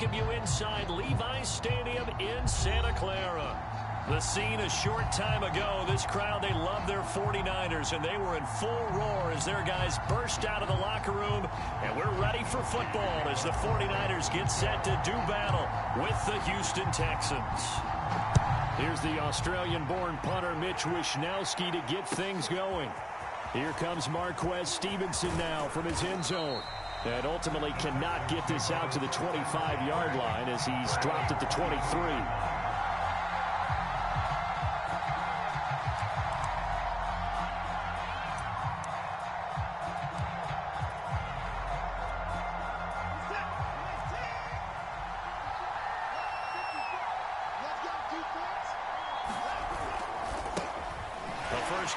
welcome you inside Levi's Stadium in Santa Clara. The scene a short time ago, this crowd, they love their 49ers, and they were in full roar as their guys burst out of the locker room, and we're ready for football as the 49ers get set to do battle with the Houston Texans. Here's the Australian-born punter Mitch Wishnowsky to get things going. Here comes Marquez Stevenson now from his end zone. And ultimately cannot get this out to the 25-yard line as he's dropped at the 23.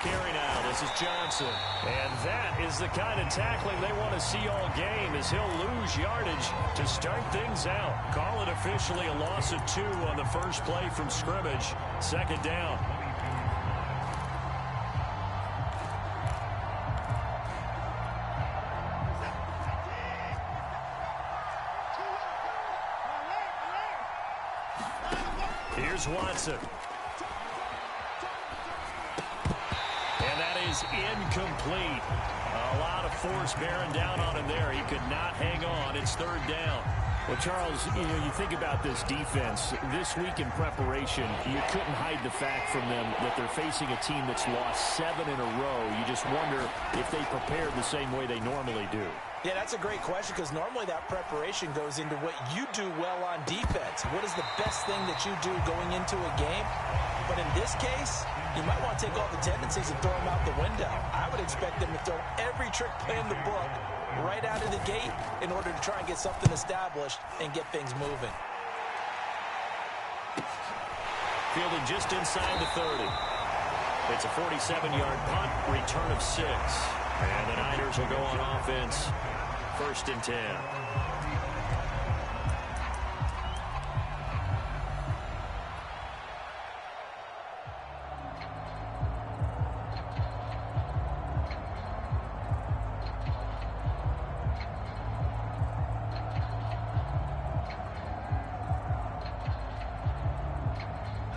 Carry now. This is Johnson. And that is the kind of tackling they want to see all game as he'll lose yardage to start things out. Call it officially a loss of 2 on the first play from scrimmage. Second down. Here's Watson. Incomplete. A lot of force bearing down on him there. He could not hang on. It's third down. Well, Charles, you think about this defense. This week in preparation, you couldn't hide the fact from them that they're facing a team that's lost 7 in a row. You just wonder if they prepared the same way they normally do. Yeah, that's a great question because normally that preparation goes into what you do well on defense. What is the best thing that you do going into a game? But in this case, you might want to take all the tendencies and throw them out the window. I would expect them to throw every trick play in the book right out of the gate in order to try and get something established and get things moving. Fielded just inside the 30. It's a 47-yard punt, return of 6. And the Niners will go on offense, 1st and 10.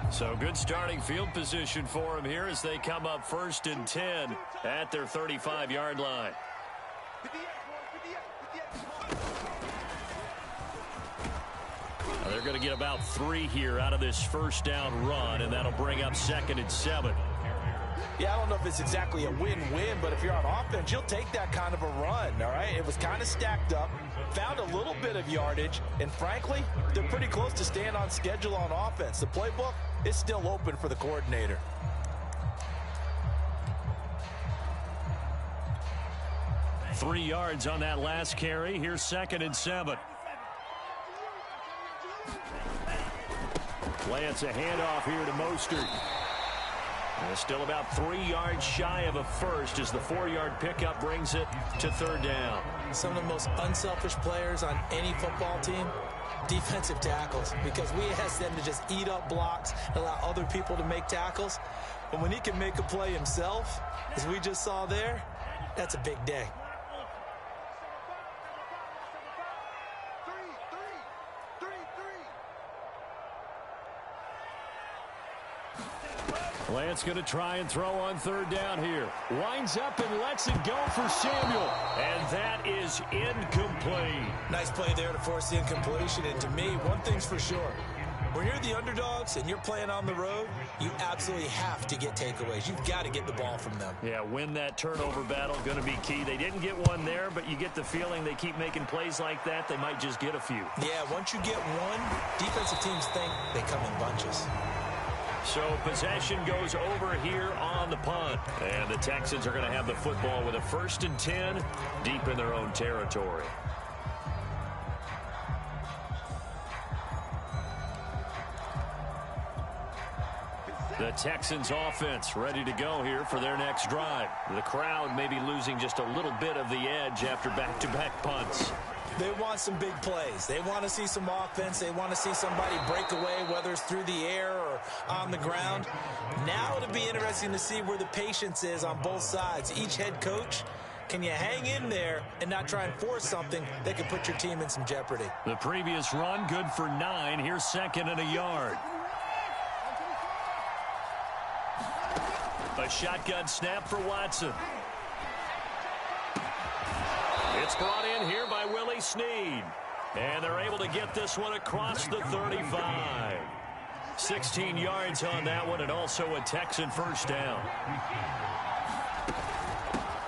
So good starting field position for him here as they come up 1st and 10 at their 35-yard line. Now they're going to get about 3 here out of this first down run, and that'll bring up 2nd and 7. Yeah, I don't know if it's exactly a win-win, but if you're on offense, you'll take that kind of a run, all right? It was kind of stacked up, found a little bit of yardage, and frankly, they're pretty close to staying on schedule on offense. The playbook is still open for the coordinator. Three yards on that last carry. Here's 2nd and 7. Plants a handoff here to Mostert. And still about 3 yards shy of a first as the 4-yard pickup brings it to 3rd down. Some of the most unselfish players on any football team, defensive tackles, because we ask them to just eat up blocks, allow other people to make tackles. But when he can make a play himself, as we just saw there, that's a big day. Lance going to try and throw on 3rd down here. Winds up and lets it go for Samuel. And that is incomplete. Nice play there to force the incompletion. And to me, one thing's for sure. When you're the underdogs and you're playing on the road, you absolutely have to get takeaways. You've got to get the ball from them. Yeah, win that turnover battle, going to be key. They didn't get one there, but you get the feeling they keep making plays like that, they might just get a few. Yeah, once you get one, defensive teams think they come in bunches. So possession goes over here on the punt. And the Texans are going to have the football with a 1st and 10 deep in their own territory. The Texans offense ready to go here for their next drive. The crowd may be losing just a little bit of the edge after back-to-back punts. They want some big plays. They want to see some offense. They want to see somebody break away, whether it's through the air or on the ground. Now it'll be interesting to see where the patience is on both sides. Each head coach Can you hang in there and not try and force something that could put your team in some jeopardy? The previous run, good for 9. Here's 2nd and a yard. A shotgun snap for Watson. It's brought in here by Willie Snead. And they're able to get this one across the 35. 16 yards on that one, and also a Texan first down.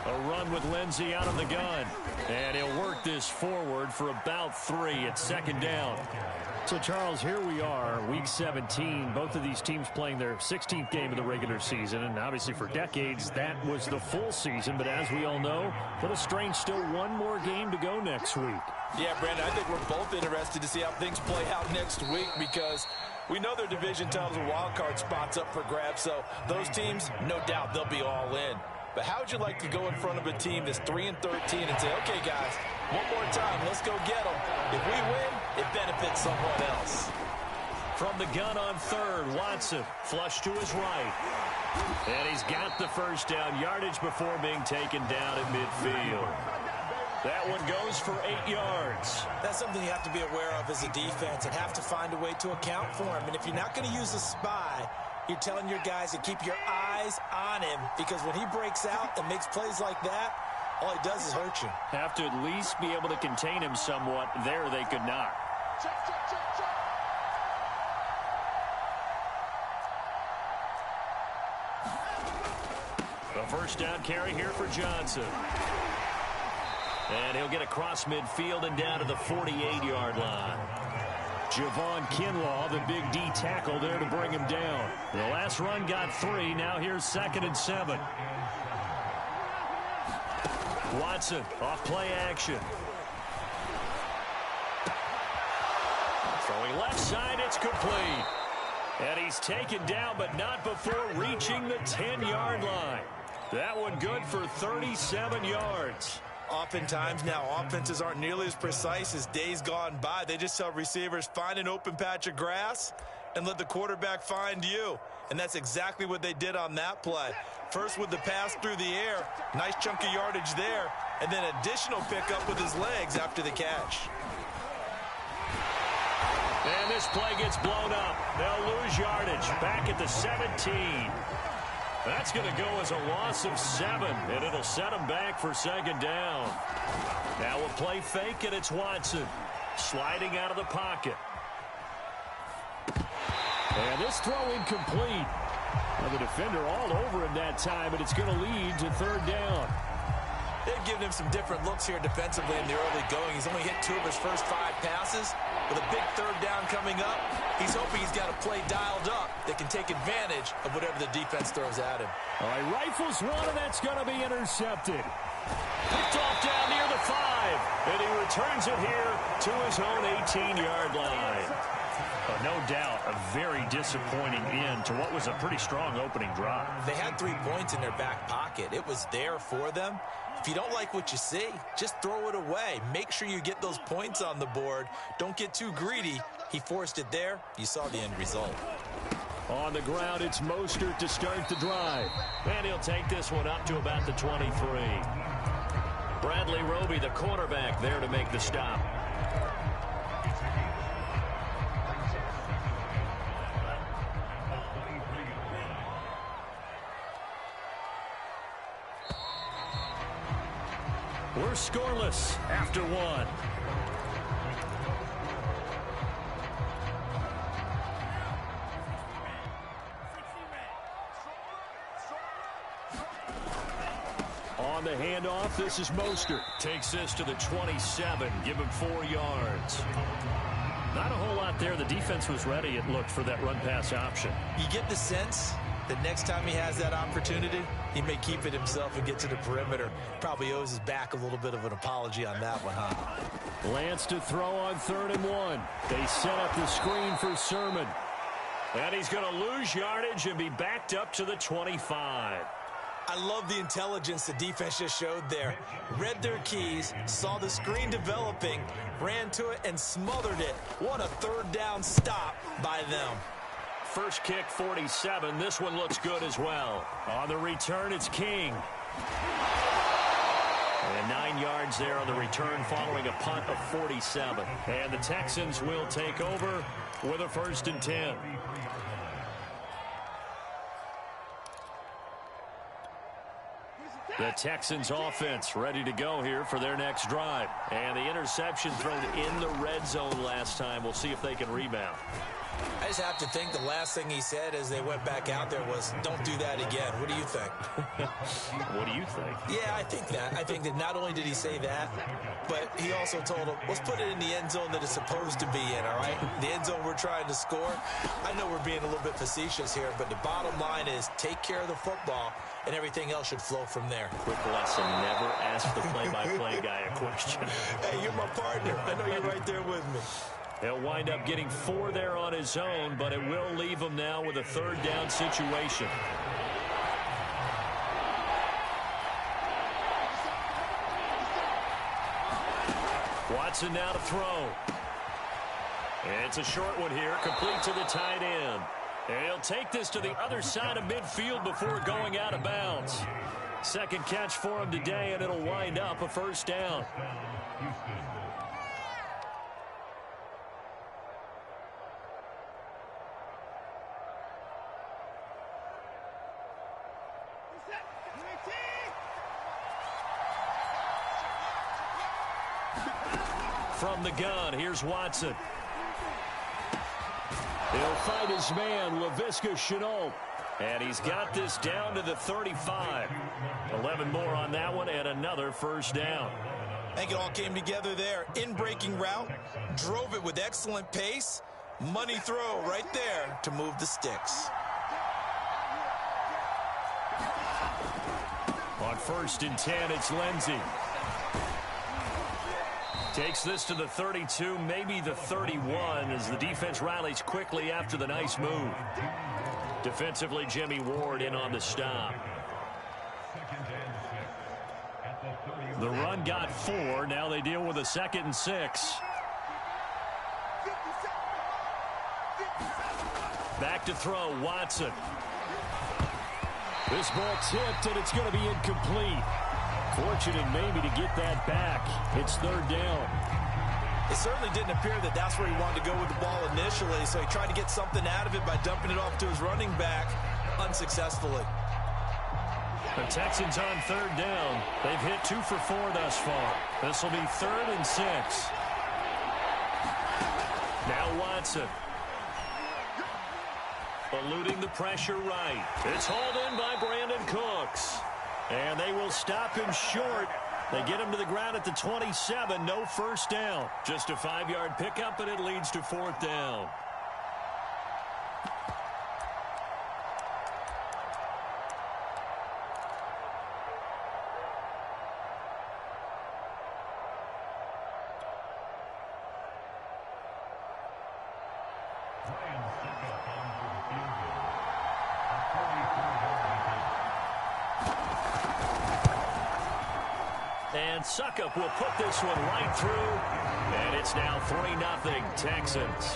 A run with Lindsey out of the gun. And he'll work this forward for about 3. It's 2nd down. So, Charles, here we are, Week 17. Both of these teams playing their 16th game of the regular season. And obviously for decades, that was the full season. But as we all know, a little strange, still one more game to go next week. Yeah, Brandon, I think we're both interested to see how things play out next week because we know their division titles and wild card spots up for grabs. So those teams, no doubt, they'll be all in. But how would you like to go in front of a team that's 3-13 and say, okay, guys, one more time, let's go get them. If we win, it benefits someone else. From the gun on 3rd, Watson flush to his right. And he's got the first down, yardage before being taken down at midfield. That one goes for 8 yards. That's something you have to be aware of as a defense and have to find a way to account for him. And if you're not going to use a spy, you're telling your guys to keep your eyes on him because when he breaks out and makes plays like that, all he does is hurt you. Have to at least be able to contain him somewhat. There they could not. A first down carry here for Johnson. And he'll get across midfield and down to the 48-yard line. Javon Kinlaw, the big D tackle there to bring him down. The last run got 3. Now here's 2nd and 7. Watson off play action. Throwing left side, it's complete. And he's taken down, but not before reaching the 10-yard line. That one good for 37 yards. Oftentimes now, offenses aren't nearly as precise as days gone by. They just tell receivers, find an open patch of grass and let the quarterback find you. And that's exactly what they did on that play. First with the pass through the air, nice chunk of yardage there, and then additional pickup with his legs after the catch. And this play gets blown up. They'll lose yardage back at the 17. That's going to go as a loss of 7, and it'll set them back for 2nd down. Now a play fake, and it's Watson sliding out of the pocket. And this throw incomplete. Well, the defender all over him that time, but it's going to lead to 3rd down. They've given him some different looks here defensively in the early going. He's only hit 2 of his first 5 passes. With a big 3rd down coming up, he's hoping he's got a play dialed up that can take advantage of whatever the defense throws at him. All right, rifles one, and that's going to be intercepted. Picked off down near the 5, and he returns it here to his own 18-yard line. No doubt a very disappointing end to what was a pretty strong opening drive. They had 3 points in their back pocket. It was there for them. If you don't like what you see, just throw it away. Make sure you get those points on the board. Don't get too greedy. He forced it there. You saw the end result. On the ground, it's Mostert to start the drive. And he'll take this one up to about the 23. Bradley Roby, the cornerback, there to make the stop. We're scoreless after 1. On the handoff, this is Mostert. Takes this to the 27. Give him 4 yards. Not a whole lot there. The defense was ready, it looked, for that run-pass option. You get the sense that next time he has that opportunity, he may keep it himself and get to the perimeter. Probably owes his back a little bit of an apology on that one, huh? Lance to throw on 3rd and 1. They set up the screen for Sermon. And he's going to lose yardage and be backed up to the 25. I love the intelligence the defense just showed there. Read their keys, saw the screen developing, ran to it, and smothered it. What a 3rd down stop by them. First kick, 47. This one looks good as well. On the return, it's King. And 9 yards there on the return following a punt of 47. And the Texans will take over with a 1st and 10. The Texans offense ready to go here for their next drive. And the interception thrown in the red zone last time. We'll see if they can rebound. I just have to think the last thing he said as they went back out there was, don't do that again. What do you think? What do you think? Yeah, I think that. I think that not only did he say that, but he also told him, let's put it in the end zone that it's supposed to be in, all right? The end zone we're trying to score. I know we're being a little bit facetious here, but the bottom line is take care of the football, and everything else should flow from there. Quick lesson, never ask the play-by-play guy a question. Hey, you're my partner. I know you're right there with me. He'll wind up getting 4 there on his own, but it will leave him now with a 3rd down situation. Watson now to throw. And it's a short one here, complete to the tight end. And he'll take this to the other side of midfield before going out of bounds. 2nd catch for him today, and it'll wind up a 1st down. From the gun, here's Watson. He'll find his man, Laviska Shenault. And he's got this down to the 35. 11 more on that one and another 1st down. I think it all came together there. In-breaking route, drove it with excellent pace. Money throw right there to move the sticks. On 1st and 10, it's Lindsey. Takes this to the 32, maybe the 31, as the defense rallies quickly after the nice move. Defensively, Jimmy Ward in on the stop. The run got 4. Now they deal with a 2nd and 6. Back to throw, Watson. This ball tipped, and it's going to be incomplete. Fortunate maybe to get that back. It's 3rd down. It certainly didn't appear that that's where he wanted to go with the ball initially, so he tried to get something out of it by dumping it off to his running back unsuccessfully. The Texans on 3rd down. They've hit 2 for 4 thus far. This will be 3rd and 6. Now Watson. Eluding the pressure right. It's hauled in by Brandon Cooks. And they will stop him short. They get him to the ground at the 27. No 1st down. Just a 5-yard pickup, and it leads to 4th down. And Suckup will put this one right through. And it's now 3-0 Texans.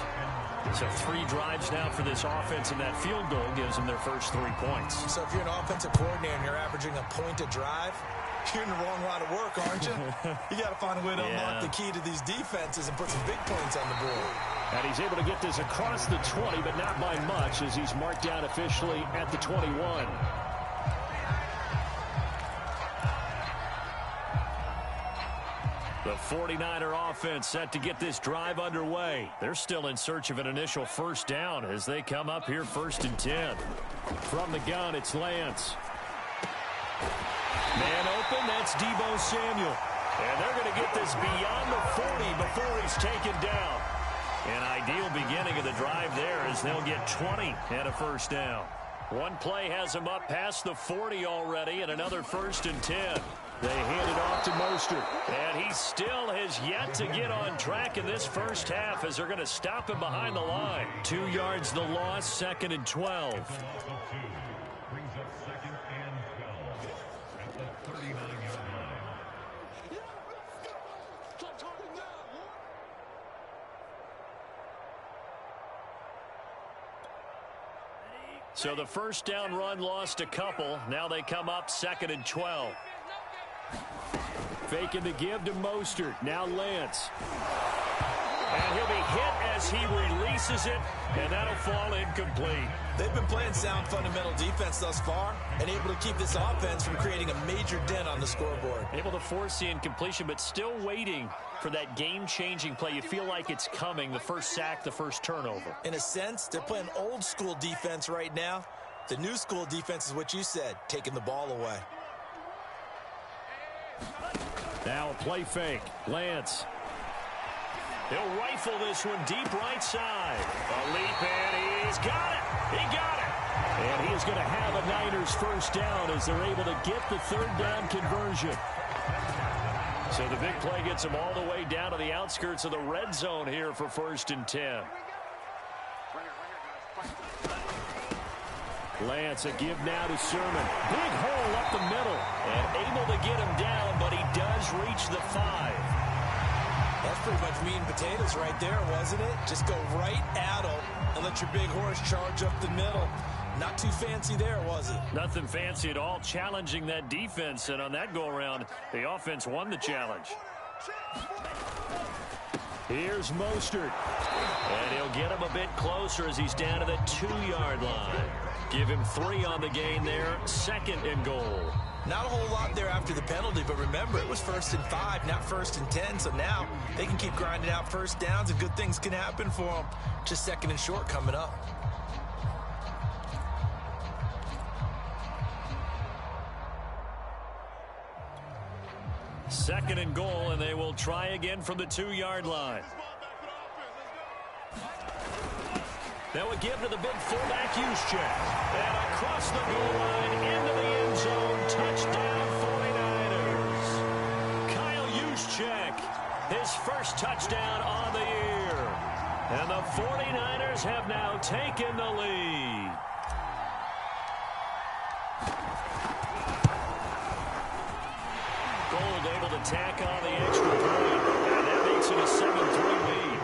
So 3 drives now for this offense, and that field goal gives them their first 3 points. So if you're an offensive coordinator and you're averaging a point a drive, you're in the wrong line of work, aren't you? You got to find a way to unlock the key to these defenses and put some big points on the board. And he's able to get this across the 20, but not by much, as he's marked down officially at the 21. The 49er offense set to get this drive underway. They're still in search of an initial 1st down as they come up here 1st and 10. From the gun, it's Lance. Man open, that's Deebo Samuel. And they're going to get this beyond the 40 before he's taken down. An ideal beginning of the drive there as they'll get 20 and a 1st down. One play has him up past the 40 already, and another 1st and 10. They hand it off to Mostert. And he still has yet to get on track in this first half as they're going to stop him behind the line. 2 yards the loss, 2nd and 12. So the 1st down run lost a couple. Now they come up 2nd and 12. Faking the give to Mostert. Now Lance. And he'll be hit as he releases it, and that'll fall incomplete. They've been playing sound fundamental defense thus far and able to keep this offense from creating a major dent on the scoreboard. Able to force the incompletion, but still waiting for that game-changing play. You feel like it's coming, the first sack, the first turnover. In a sense, they're playing old-school defense right now. The new school defense is what you said, taking the ball away. Now a play fake. Lance. He'll rifle this one deep right side. A leap, and he's got it. He got it. And he is going to have a Niners first down as they're able to get the third down conversion. So the big play gets him all the way down to the outskirts of the red zone here for 1st and 10. Lance, a give now to Sermon. Big hole up the middle. And able to get him down, but he does reach the 5. That's pretty much meat and potatoes right there, wasn't it? Just go right at him and let your big horse charge up the middle. Not too fancy there, was it? Nothing fancy at all, challenging that defense. And on that go-around, the offense won the challenge. Here's Mostert. And he'll get him a bit closer as he's down to the 2-yard line. Give him 3 on the gain there. 2nd and goal. Not a whole lot there after the penalty, but remember, it was 1st and 5, not 1st and 10. So now they can keep grinding out first downs, and good things can happen for them. Just 2nd and short coming up. Second and goal, and they will try again from the 2-yard line. That would give to the big fullback Juszczyk. And across the goal line into the end zone. Touchdown 49ers. Kyle Juszczyk, his first touchdown on the year. And the 49ers have now taken the lead. Gold able to tack on the extra point. And that makes it a 7-3 lead.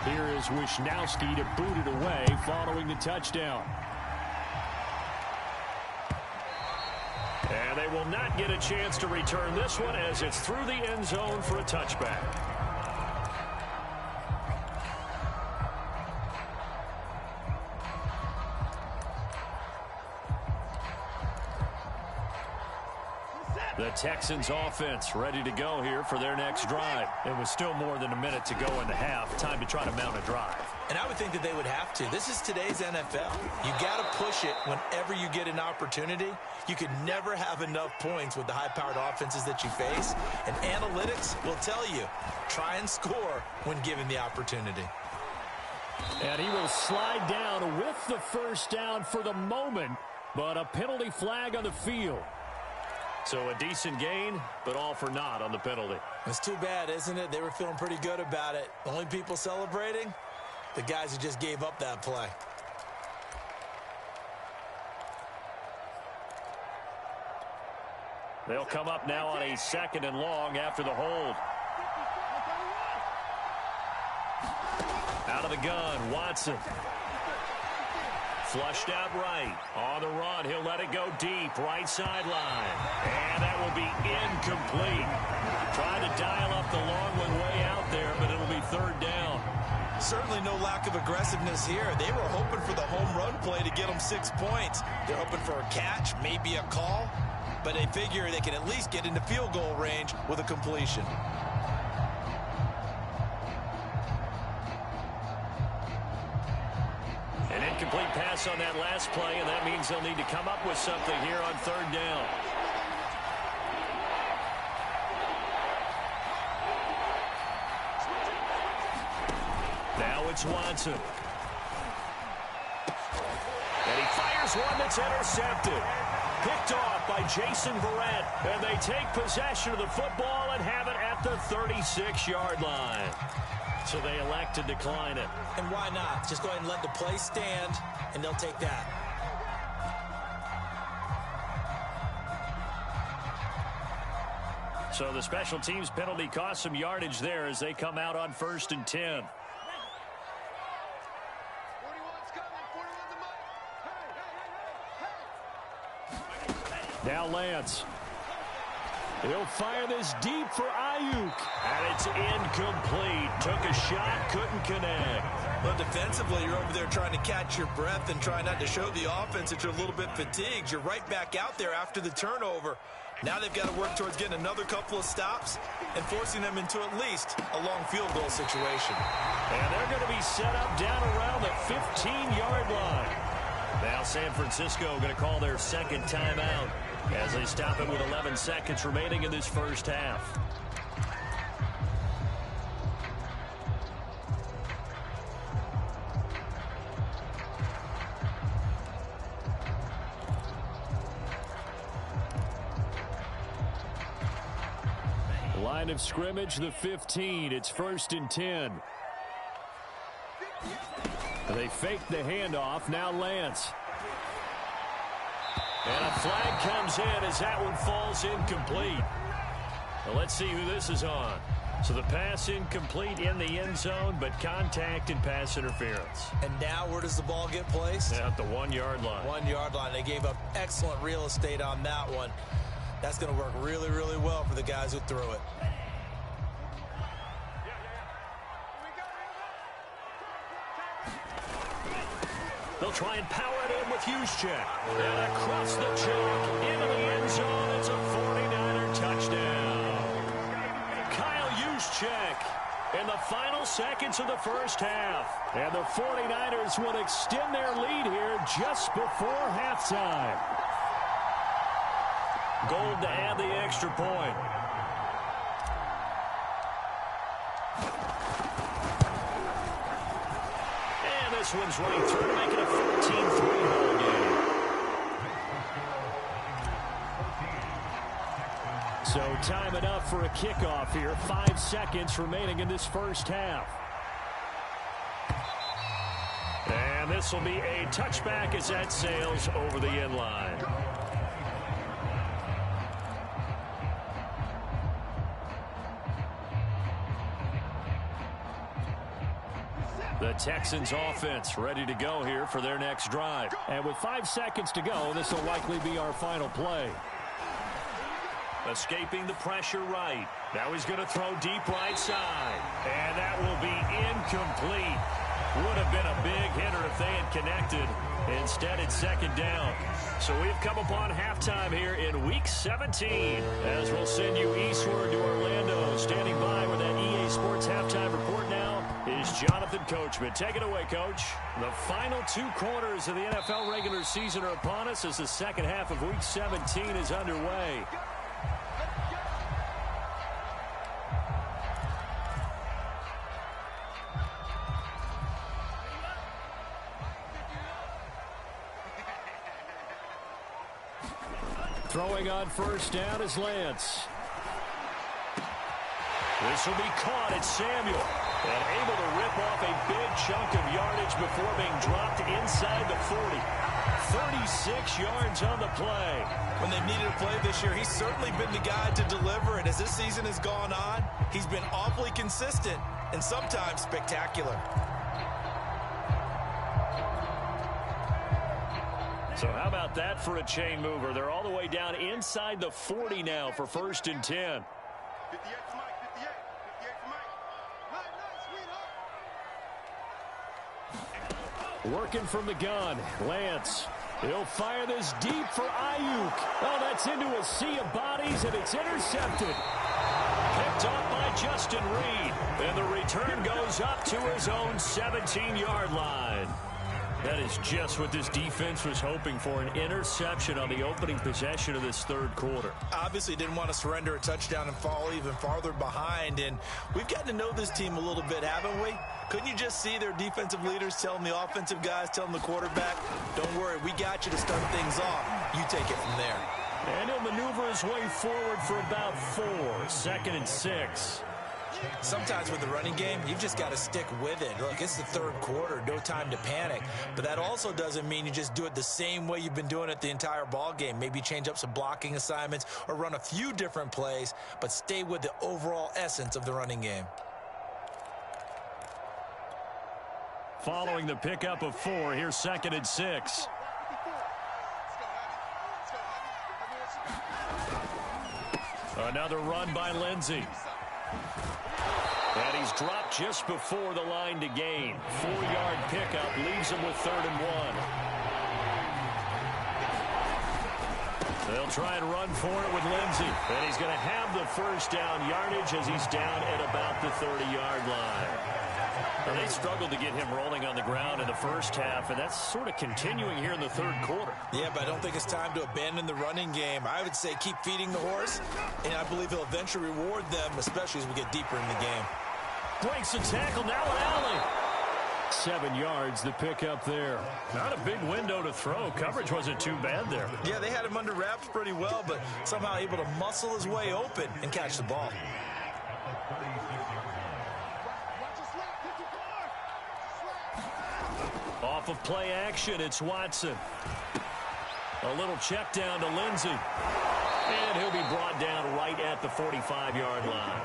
Here is Wisnowski to boot it away following the touchdown. And they will not get a chance to return this one as it's through the end zone for a touchback. The Texans offense ready to go here for their next drive. It was still more than a minute to go in the half. Time to try to mount a drive. And I would think that they would have to. This is today's NFL. You got to push it whenever you get an opportunity. You could never have enough points with the high-powered offenses that you face. And analytics will tell you, try and score when given the opportunity. And he will slide down with the first down for the moment, but a penalty flag on the field. So a decent gain, but all for naught on the penalty. It's too bad, isn't it? They were feeling pretty good about it. The only people celebrating, the guys who just gave up that play. They'll come up now on a 2nd and long after the hold. Out of the gun, Watson. Flushed out right. On the run, he'll let it go deep. Right sideline. And that will be incomplete. Trying to dial up the long one way out there, but it'll be 3rd down. Certainly no lack of aggressiveness here. They were hoping for the home run play to get them 6 points. They're hoping for a catch, maybe a call, but they figure they can at least get into field goal range with a completion. An incomplete pass on that last play, and that means they'll need to come up with something here on 3rd down. Now it's Watson. And he fires one that's intercepted. Picked off by Jason Verrett. And they take possession of the football and have it at the 36-yard line. So they elect to decline it. And why not? Just go ahead and let the play stand, and they'll take that. So the special teams penalty cost some yardage there as they come out on 1st and 10. Now Lance. He'll fire this deep for Ayuk. And it's incomplete. Took a shot, couldn't connect. Well, defensively, you're over there trying to catch your breath and try not to show the offense that you're a little bit fatigued. You're right back out there after the turnover. Now they've got to work towards getting another couple of stops and forcing them into at least a long field goal situation. And they're going to be set up down around the 15-yard line. Now San Francisco going to call their second timeout as they stop it with 11 seconds remaining in this first half. Line of scrimmage, the 15. It's 1st and 10. They fake the handoff. Now Lance. And a flag comes in as that one falls incomplete. Well, let's see who this is on. So the pass incomplete in the end zone, but contact and pass interference. And now where does the ball get placed? At the 1-yard line. 1-yard line. They gave up excellent real estate on that one. That's going to work really, really well for the guys who threw it. They'll try and power it in with Juszczyk. And across the chalk into the end zone. It's a 49er touchdown. Kyle Juszczyk in the final seconds of the first half. And the 49ers will extend their lead here just before halftime. Gold to add the extra point. And this one's running through to make it a 14-3 ball game. So time enough for a kickoff here. 5 seconds remaining in this first half. And this will be a touchback as that sails over the end line. The Texans offense ready to go here for their next drive. And with 5 seconds to go, this will likely be our final play. Escaping the pressure right. Now he's going to throw deep right side. And that will be incomplete. Would have been a big hitter if they had connected. Instead, it's second down. So we've come upon halftime here in Week 17. As we'll send you eastward to Orlando. Standing by with that EA Sports halftime report now is Jonathan Coachman. Take it away, Coach. The final 2 quarters of the NFL regular season are upon us as the second half of Week 17 is underway. Throwing on first down is Lance. This will be caught. It's Samuel. And able to rip off a big chunk of yardage before being dropped inside the 40. 36 yards on the play. When they've needed a play this year, he's certainly been the guy to deliver. And as this season has gone on, he's been awfully consistent and sometimes spectacular. So how about that for a chain mover? They're all the way down inside the 40 now for 1st and 10. Working from the gun, Lance. He'll fire this deep for Ayuk. Oh, that's into a sea of bodies, and it's intercepted. Picked up by Justin Reed. And the return goes up to his own 17-yard line. That is just what this defense was hoping for, an interception on the opening possession of this third quarter. Obviously didn't want to surrender a touchdown and fall even farther behind, and we've gotten to know this team a little bit, haven't we? Couldn't you just see their defensive leaders telling the offensive guys, telling the quarterback, don't worry, we got you to start things off. You take it from there. And he'll maneuver his way forward for about 4, 2nd and 6. Sometimes with the running game, you've just got to stick with it. Look, it's the third quarter, no time to panic. But that also doesn't mean you just do it the same way you've been doing it the entire ball game. Maybe change up some blocking assignments or run a few different plays, but stay with the overall essence of the running game. Following the pickup of 4, here's 2nd and 6. Another run by Lindsey. And he's dropped just before the line to gain. 4-yard pickup leaves him with 3rd and 1. They'll try and run for it with Lindsey. And he's going to have the first down yardage as he's down at about the 30-yard line. Well, they struggled to get him rolling on the ground in the first half, and that's sort of continuing here in the 3rd quarter. Yeah, but I don't think it's time to abandon the running game. I would say keep feeding the horse, and I believe he'll eventually reward them, especially as we get deeper in the game. Breaks the tackle, now an alley. 7 yards, the pickup there. Not a big window to throw. Coverage wasn't too bad there. Yeah, they had him under wraps pretty well, but somehow able to muscle his way open and catch the ball. Off of play action, it's Watson. A little check down to Lindsey. And he'll be brought down right at the 45-yard line.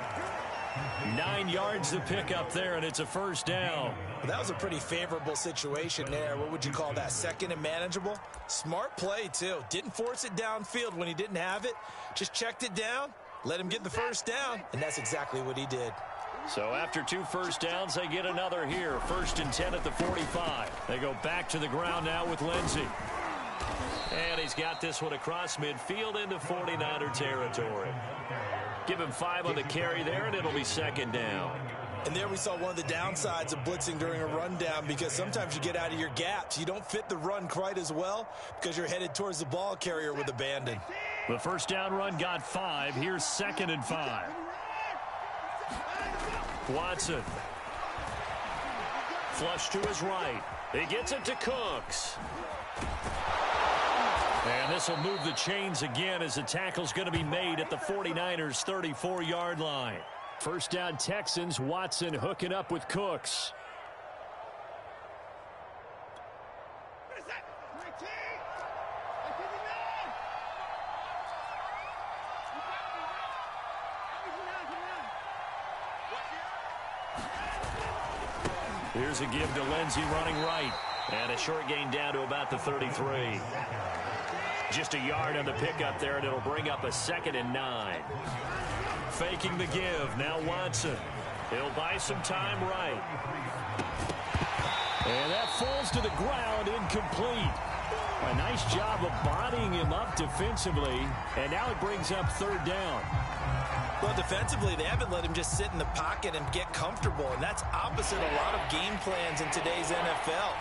9 yards to pick up there, and it's a first down. That was a pretty favorable situation there. What would you call that? 2nd and manageable? Smart play, too. Didn't force it downfield when he didn't have it. Just checked it down, let him get the first down, and that's exactly what he did. So after 2 first downs, they get another here. 1st and 10 at the 45. They go back to the ground now with Lindsey. And he's got this one across midfield into 49er territory. Give him 5 on the carry there, and it'll be 2nd down. And there we saw one of the downsides of blitzing during a rundown, because sometimes you get out of your gaps. You don't fit the run quite as well because you're headed towards the ball carrier with abandon. The first down run got 5. Here's 2nd and 5. Watson. Flush to his right. He gets it to Cooks. And this will move the chains again as the tackle's going to be made at the 49ers' 34-yard line. First down Texans, Watson hooking up with Cooks. Here's a give to Lindsey running right. And a short gain down to about the 33. Just a yard on the pickup there, and it'll bring up a 2nd and 9. Faking the give. Now Watson. He'll buy some time right. And that falls to the ground, incomplete. A nice job of bodying him up defensively, and now it brings up 3rd down. Well, defensively, they haven't let him just sit in the pocket and get comfortable, and that's opposite a lot of game plans in today's NFL.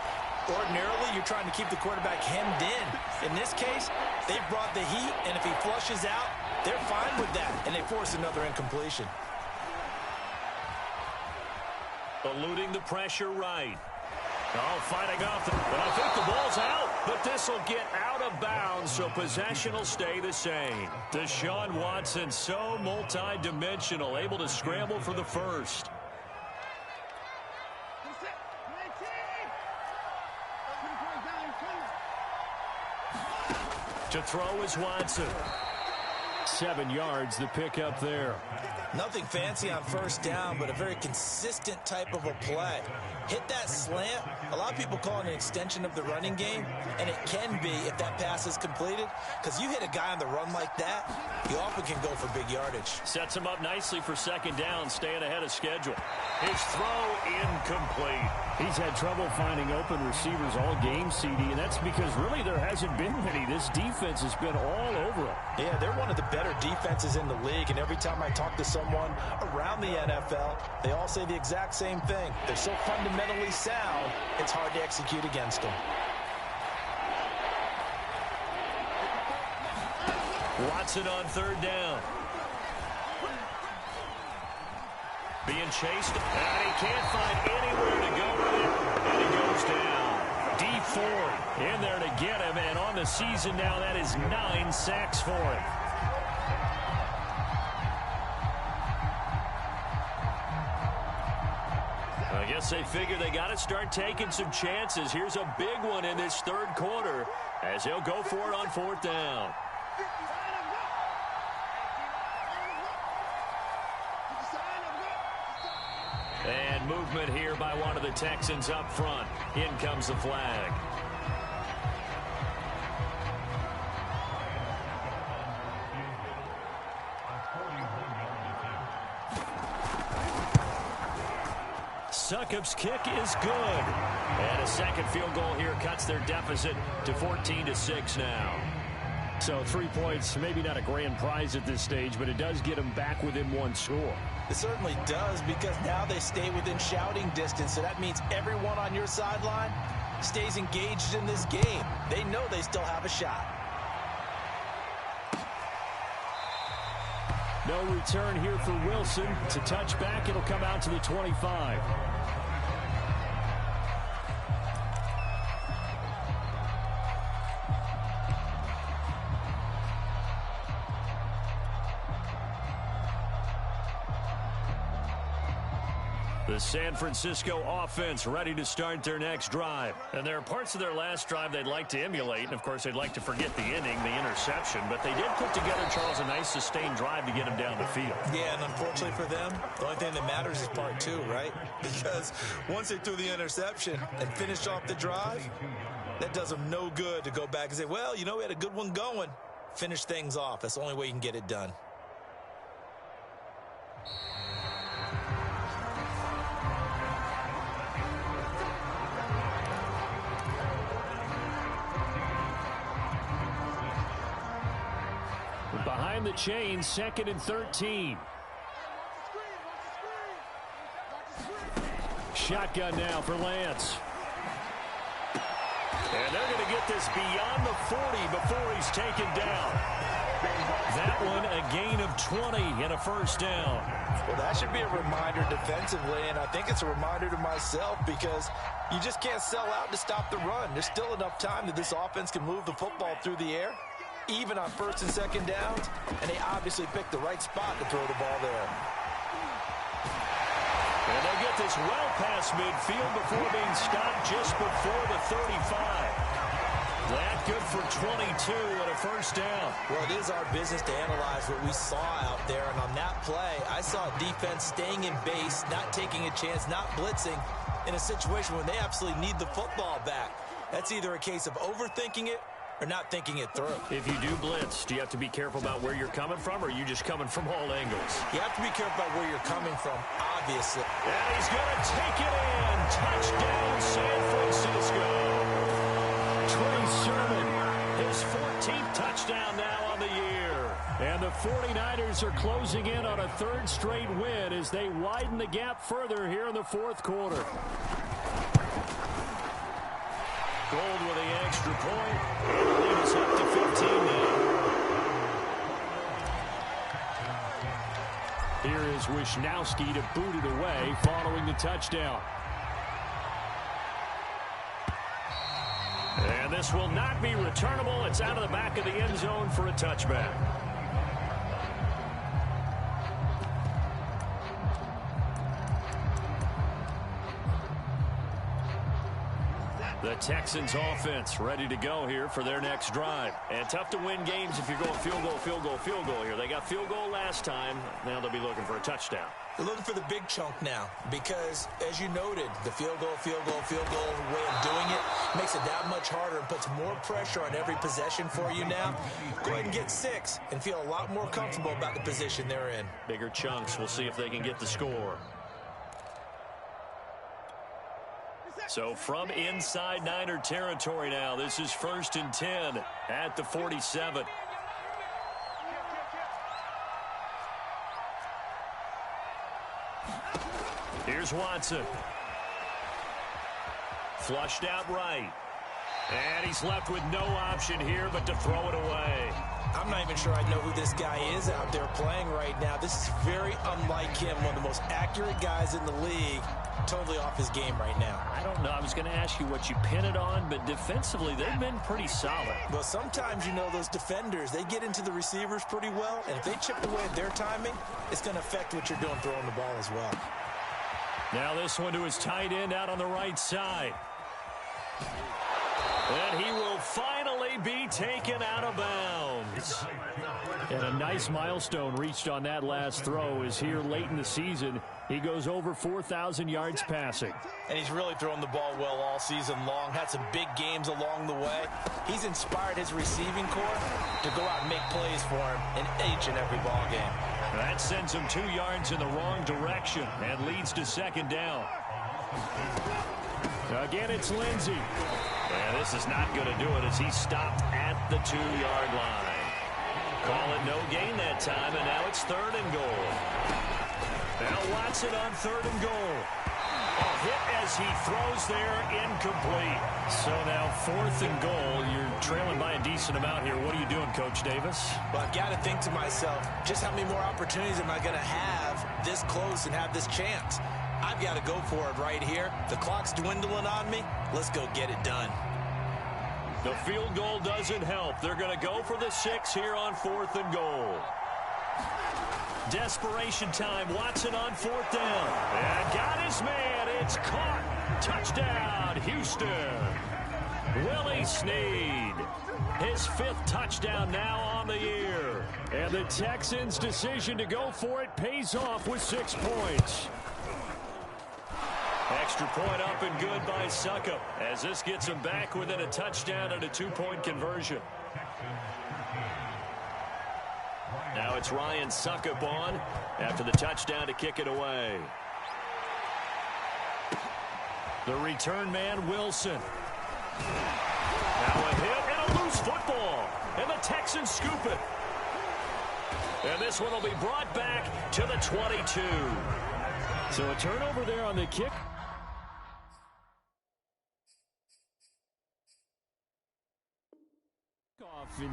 Ordinarily, you're trying to keep the quarterback hemmed in. In this case, they've brought the heat, and if he flushes out, they're fine with that, and they force another incompletion. Eluding the pressure right. Oh, fighting off the... But I think the ball's out, but this will get out of bounds, so possession will stay the same. Deshaun Watson, so multi-dimensional, able to scramble for the first. To throw is Watson. 7 yards, the pickup there. Nothing fancy on first down, but a very consistent type of a play. Hit that slant. A lot of people call it an extension of the running game, and it can be if that pass is completed, because you hit a guy on the run like that, he often can go for big yardage. Sets him up nicely for 2nd down, staying ahead of schedule. His throw incomplete. He's had trouble finding open receivers all game, CD, and that's because really there hasn't been many. This defense has been all over him. Yeah, they're one of the better defenses in the league, and every time I talk to someone around the NFL, they all say the exact same thing. They're so fundamentally sound, it's hard to execute against them. Watson on 3rd down. Being chased, and he can't find anywhere to go with it, and he goes down. D Ford in there to get him, and on the season now, that is 9 sacks for him. I guess they figure they got to start taking some chances. Here's a big one in this 3rd quarter as he'll go for it on 4th down. And movement here by one of the Texans up front. In comes the flag. Succop's kick is good. And a second field goal here cuts their deficit to 14-6 now. So 3 points, maybe not a grand prize at this stage, but it does get them back within one score. It certainly does, because now they stay within shouting distance. So that means everyone on your sideline stays engaged in this game. They know they still have a shot. No return here for Wilson. To touch back, it'll come out to the 25. The San Francisco offense ready to start their next drive. And there are parts of their last drive they'd like to emulate. And, of course, they'd like to forget the inning, the interception. But they did put together, Charles, a nice sustained drive to get him down the field. Yeah, and unfortunately for them, the only thing that matters is part two, right? Because once they threw the interception and finished off the drive, that does them no good to go back and say, well, you know, we had a good one going. Finish things off. That's the only way you can get it done. Behind the chain, 2nd and 13. Shotgun now for Lance. And they're going to get this beyond the 40 before he's taken down. That one a gain of 20 and a first down. Well, that should be a reminder defensively, and I think it's a reminder to myself, because you just can't sell out to stop the run. There's still enough time that this offense can move the football through the air, even on 1st and 2nd downs, and they obviously picked the right spot to throw the ball there. And they'll get this well past midfield before being stopped just before the 35. That good for 22 and a first down. Well, it is our business to analyze what we saw out there, and on that play, I saw defense staying in base, not taking a chance, not blitzing, in a situation when they absolutely need the football back. That's either a case of overthinking it or not thinking it through. If you do blitz, do you have to be careful about where you're coming from, or are you just coming from all angles? You have to be careful about where you're coming from, obviously. And he's going to take it in. Touchdown, San Francisco. Trey Sermon, his 14th touchdown now on the year. And the 49ers are closing in on a 3rd straight win as they widen the gap further here in the 4th quarter. Gold with the extra point. Lead us up to 15 now. Here is Wisnowski to boot it away following the touchdown. And this will not be returnable. It's out of the back of the end zone for a touchback. The Texans offense ready to go here for their next drive. And tough to win games if you're going field goal, field goal, field goal here. They got field goal last time. Now they'll be looking for a touchdown. They're looking for the big chunk now, because, as you noted, the field goal way of doing it makes it that much harder and puts more pressure on every possession for you now. Go ahead and get 6 and feel a lot more comfortable about the position they're in. Bigger chunks. We'll see if they can get the score. So from inside Niner territory now, this is 1st and 10 at the 47. Here's Watson. Flushed out right. And he's left with no option here but to throw it away. I'm not even sure I know who this guy is out there playing right now. This is very unlike him, one of the most accurate guys in the league. Totally off his game right now. I don't know. I was going to ask you what you pin it on, but defensively, they've been pretty solid. Well, sometimes, you know, those defenders, they get into the receivers pretty well, and if they chip away at their timing, it's going to affect what you're doing throwing the ball as well. Now this one to his tight end out on the right side. And he will finally be taken out of bounds. And a nice milestone reached on that last throw is here late in the season. He goes over 4,000 yards passing. And he's really thrown the ball well all season long. Had some big games along the way. He's inspired his receiving corps to go out and make plays for him in each and every ball game. That sends him 2 yards in the wrong direction and leads to 2nd down. Again, it's Lindsey. And this is not going to do it as he stopped at the 2-yard line. Call it no gain that time, and now it's 3rd and goal. Now Watson on 3rd and goal. A hit as he throws there, incomplete. So now 4th and goal. You're trailing by a decent amount here. What are you doing, Coach Davis? Well, I've got to think to myself, just how many more opportunities am I going to have this close and have this chance? I've got to go for it right here. The clock's dwindling on me. Let's go get it done. The field goal doesn't help. They're going to go for the 6 here on 4th and goal. Desperation time. Watson on 4th down. And got his man. It's caught. Touchdown, Houston. Willie Snead. His 5th touchdown now on the year. And the Texans' decision to go for it pays off with 6 points. Extra point up and good by Succop as this gets him back within a touchdown and a 2-point conversion. Now it's Ryan Succop on after the touchdown to kick it away. The return man, Wilson. Now a hit and a loose football. And the Texans scoop it. And this one will be brought back to the 22. So a turnover there on the kick.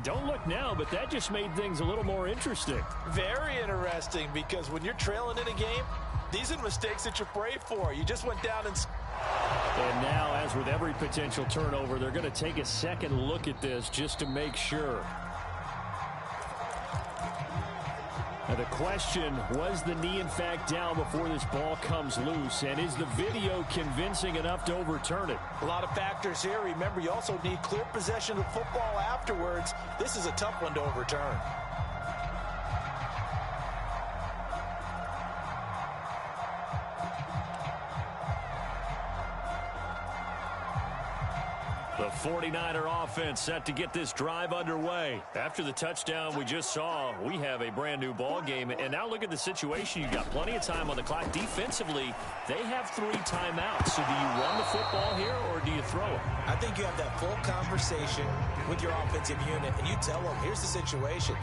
Don't look now, but that just made things a little more interesting. Very interesting, because when you're trailing in a game, these are the mistakes that you pray for. You just went down and... And now, as with every potential turnover, they're going to take a second look at this just to make sure. Now the question, was the knee in fact down before this ball comes loose? And is the video convincing enough to overturn it? A lot of factors here. Remember, you also need clear possession of football afterwards. This is a tough one to overturn. The 49er offense set to get this drive underway. After the touchdown we just saw, we have a brand new ball game. And now look at the situation. You've got plenty of time on the clock. Defensively, they have 3 timeouts. So do you run the football here or do you throw it? I think you have that full conversation with your offensive unit, and you tell them, here's the situation.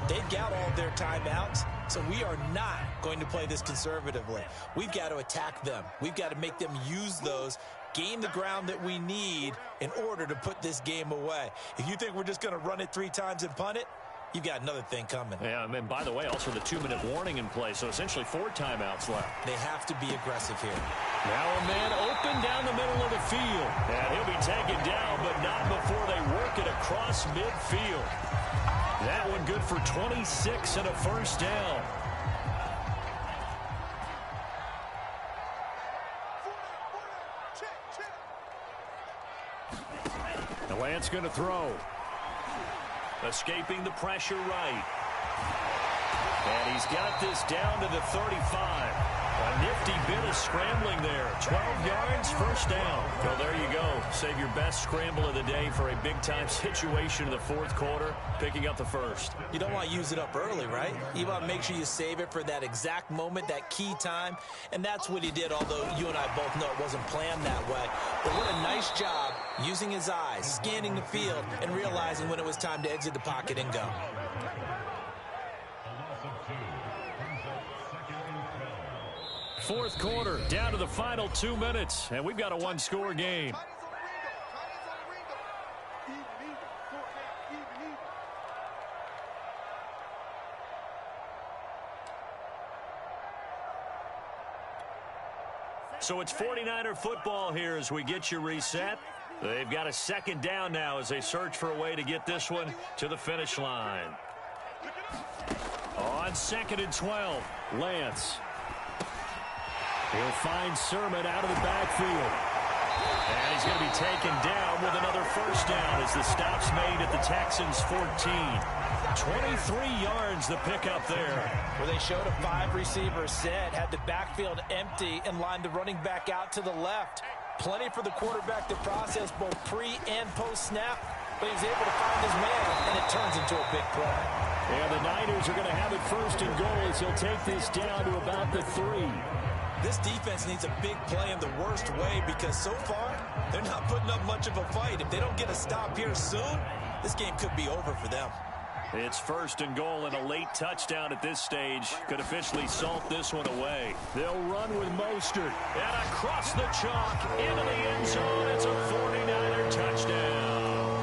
They've got all their timeouts, so we are not going to play this conservatively. We've got to attack them. We've got to make them use those, gain the ground that we need in order to put this game away. If you think we're just going to run it 3 times and punt it, you've got another thing coming. Yeah, and by the way, also the 2-minute warning in play, so essentially 4 timeouts left. They have to be aggressive here. Now a man open down the middle of the field. And he'll be taken down, but not before they work it across midfield. That one good for 26 and a first down. The Lance going to throw. Escaping the pressure right. And he's got this down to the 35. A nifty bit of scrambling there. 12 yards, first down. Well, there you go. Save your best scramble of the day for a big-time situation in the 4th quarter, picking up the first. You don't want to use it up early, right? You want to make sure you save it for that exact moment, that key time. And that's what he did, although you and I both know it wasn't planned that way. But what a nice job using his eyes, scanning the field, and realizing when it was time to exit the pocket and go. Fourth quarter, down to the final 2 minutes, and we've got a 1-score game. So it's 49er football here as we get you reset. They've got a 2nd down now as they search for a way to get this one to the finish line. On 2nd and 12, Lance. He'll find Sermon out of the backfield. And he's going to be taken down with another first down as the stop's made at the Texans' 14. 23 yards the pickup there. Where they showed a 5-receiver set, had the backfield empty, and lined the running back out to the left. Plenty for the quarterback to process both pre- and post-snap, but he was able to find his man, and it turns into a big play. And the Niners are going to have it 1st and goal as he'll take this down to about the 3. This defense needs a big play in the worst way because so far, they're not putting up much of a fight. If they don't get a stop here soon, this game could be over for them. It's 1st and goal, and a late touchdown at this stage could officially salt this one away. They'll run with Mostert. And across the chalk, into the end zone. It's a 49er touchdown.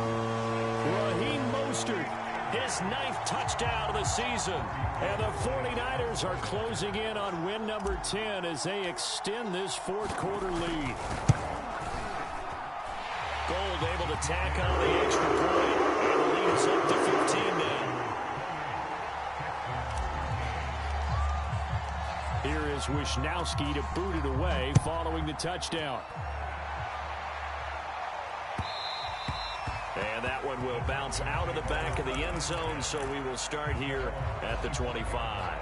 Raheem Mostert, his 9th touchdown of the season. And the 49ers are closing in on win number 10 as they extend this 4th quarter lead. Gold able to tack on the extra point. And the lead is up to 15 now. Here is Wisnowski to boot it away following the touchdown. And that one will bounce out of the back of the end zone, so we will start here at the 25.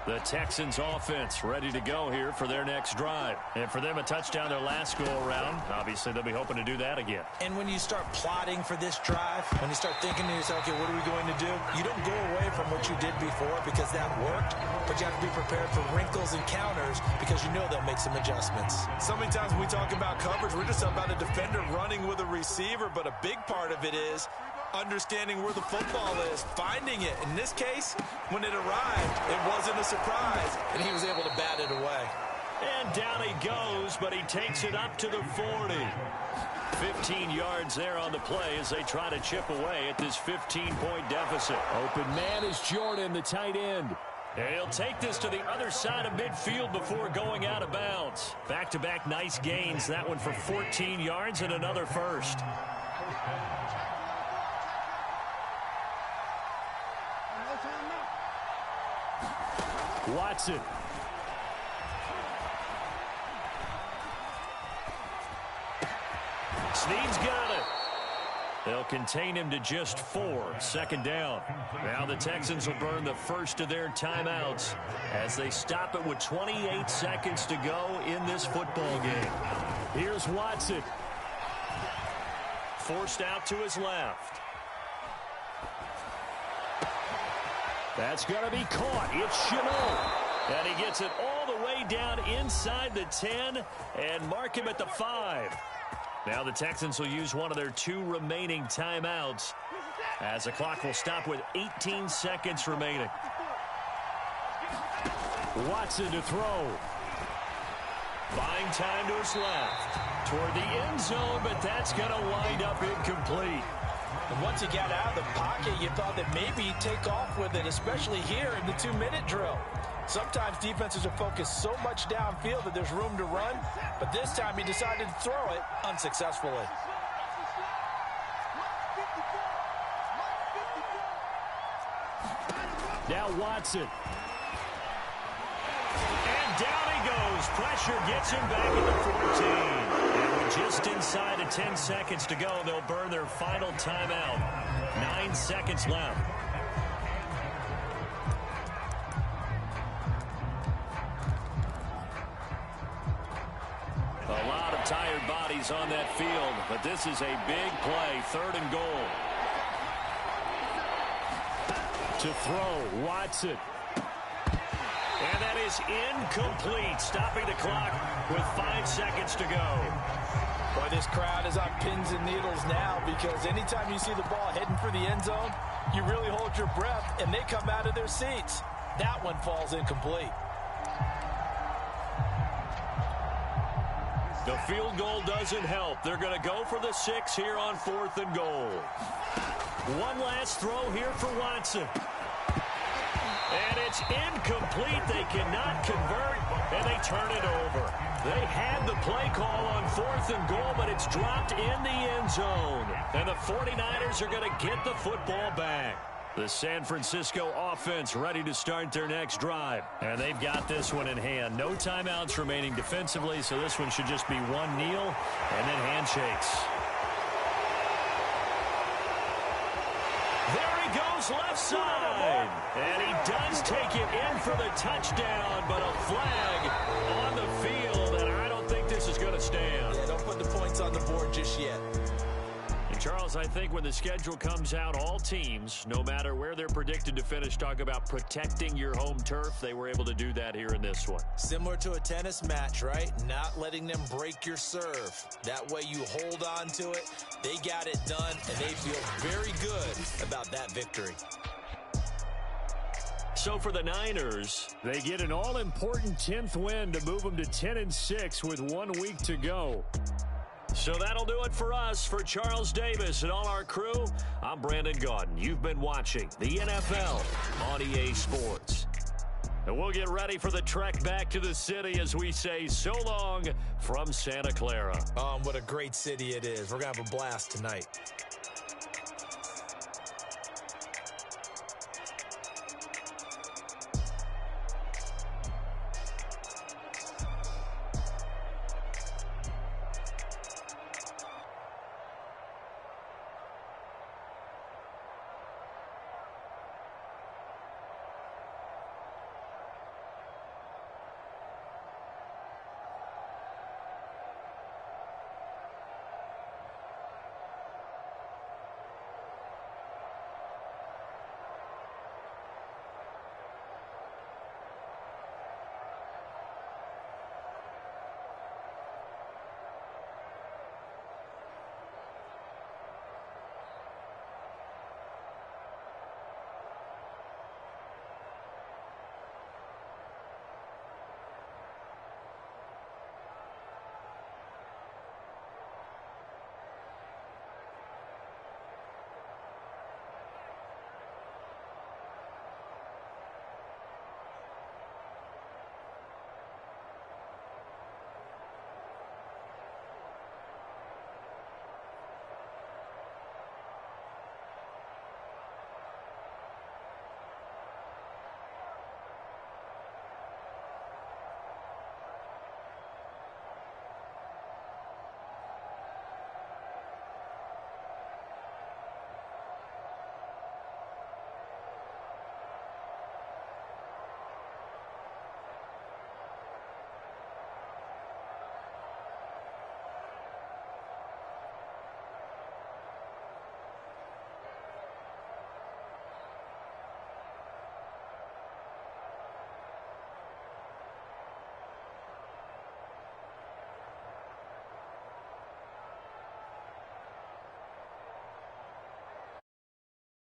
The Texans offense ready to go here for their next drive. And for them, a touchdown their last go-around. Obviously, they'll be hoping to do that again. And when you start plotting for this drive, when you start thinking to yourself, okay, what are we going to do? You don't go away from what you did before because that worked, but you have to be prepared for wrinkles and counters because you know they'll make some adjustments. So many times when we talk about coverage, we're just about a defender running with a receiver, but a big part of it is understanding where the football is, finding it. In this case, when it arrived, it wasn't a surprise, and he was able to bat it away. And down he goes, but he takes it up to the 40. 15 yards there on the play as they try to chip away at this 15-point deficit. Open man is Jordan, the tight end. And he'll take this to the other side of midfield before going out of bounds. Back-to-back nice gains. That one for 14 yards and another first. Watson. Snead's got it. They'll contain him to just 4. 2nd down. Now the Texans will burn the first of their timeouts as they stop it with 28 seconds to go in this football game. Here's Watson. Forced out to his left. That's going to be caught. It's Chenot. And he gets it all the way down inside the 10 and mark him at the 5. Now the Texans will use one of their 2 remaining timeouts as the clock will stop with 18 seconds remaining. Watson to throw. Buying time to his left. Toward the end zone, but that's going to wind up incomplete. And once he got out of the pocket, you thought that maybe he'd take off with it, especially here in the 2-minute drill. Sometimes defenses are focused so much downfield that there's room to run, but this time he decided to throw it unsuccessfully. Now Watson. And down he goes. Pressure gets him back at the 14. And with just inside of 10 seconds to go, they'll burn their final timeout. 9 seconds left. A lot of tired bodies on that field, but this is a big play. 3rd and goal. To throw, Watson. And that is incomplete, stopping the clock with 5 seconds to go. Boy, this crowd is on pins and needles now because anytime you see the ball heading for the end zone, you really hold your breath, and they come out of their seats. That one falls incomplete. The field goal doesn't help. They're going to go for the 6 here on 4th and goal. One last throw here for Watson. And it's incomplete. They cannot convert, and they turn it over. They had the play call on 4th and goal, but it's dropped in the end zone. And the 49ers are going to get the football back. The San Francisco offense ready to start their next drive. And they've got this one in hand. No timeouts remaining defensively, so this one should just be one kneel and then handshakes. There he goes left side. And he does take it in for the touchdown, but a flag on the field, and I don't think this is going to stand. Yeah, don't put the points on the board just yet. And Charles, I think when the schedule comes out, all teams, no matter where they're predicted to finish, talk about protecting your home turf. They were able to do that here in this one. Similar to a tennis match, right? Not letting them break your serve. That way you hold on to it. They got it done, and they feel very good about that victory. So for the Niners, they get an all-important 10th win to move them to 10-6 with 1 week to go. So that'll do it for us. For Charles Davis and all our crew, I'm Brandon Gaudin. You've been watching the NFL on EA Sports. And we'll get ready for the trek back to the city as we say so long from Santa Clara. What a great city it is. We're going to have a blast tonight.